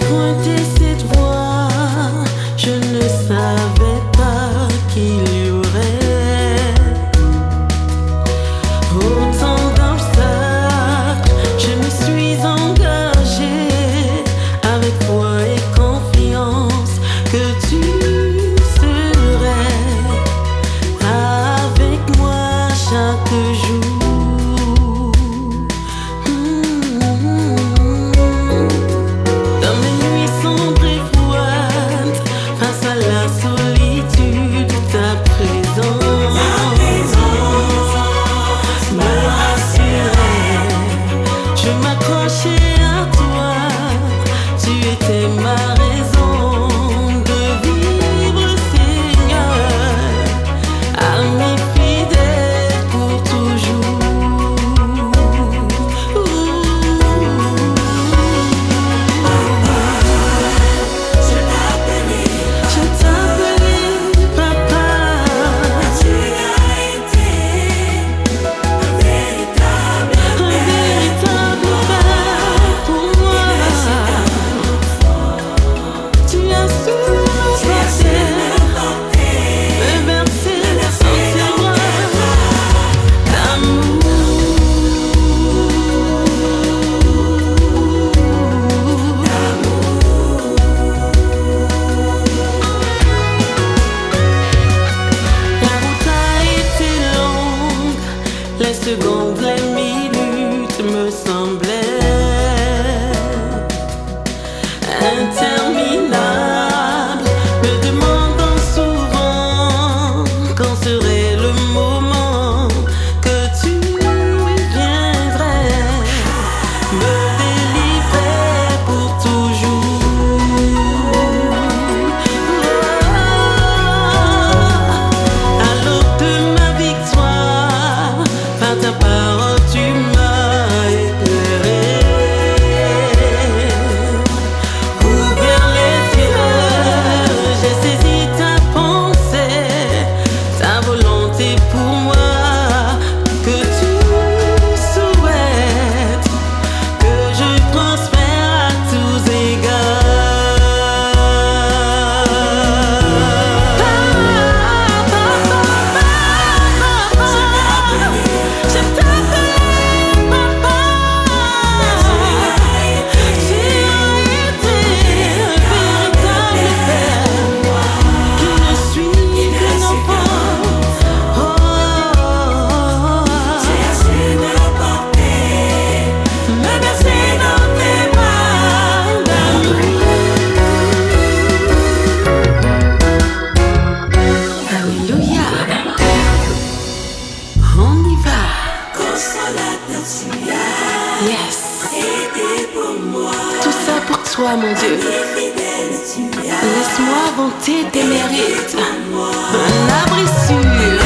pointé cette voie, je ne savais pas qu'il y aurait autant d'obstacles. Je me suis engagée avec foi et confiance que tu serais avec moi chaque jour. Les secondes, les minutes me semblaient interminables, me demandant souvent quand serait le moment que tu viendrais me délivrer pour toujours. À l'aube de ma victoire, par ta parole tu m'as éclairé, ouvert les yeux, j'ai saisi ta pensée, ta volonté pour moi, que tu souhaites que je prospère à tous yes. Tout ça pour toi, mon Dieu. Laisse-moi vanter tes mérites. Un abri sûr.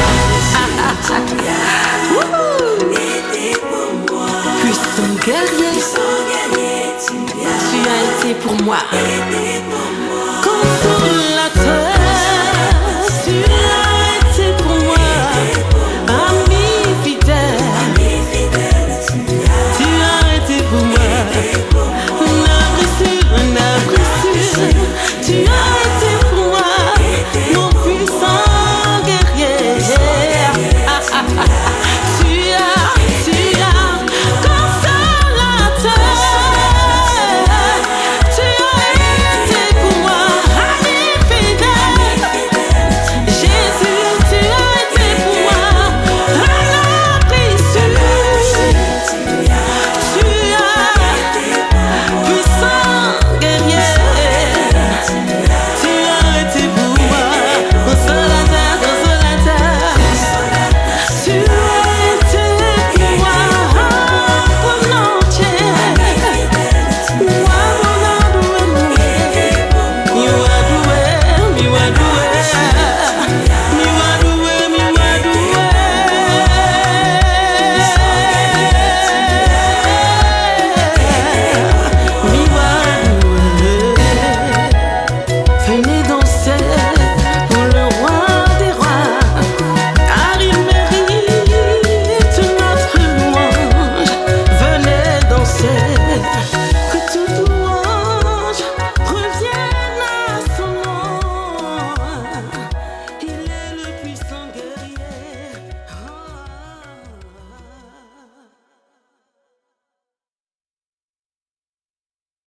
Puissant guerrier, tu as été pour moi.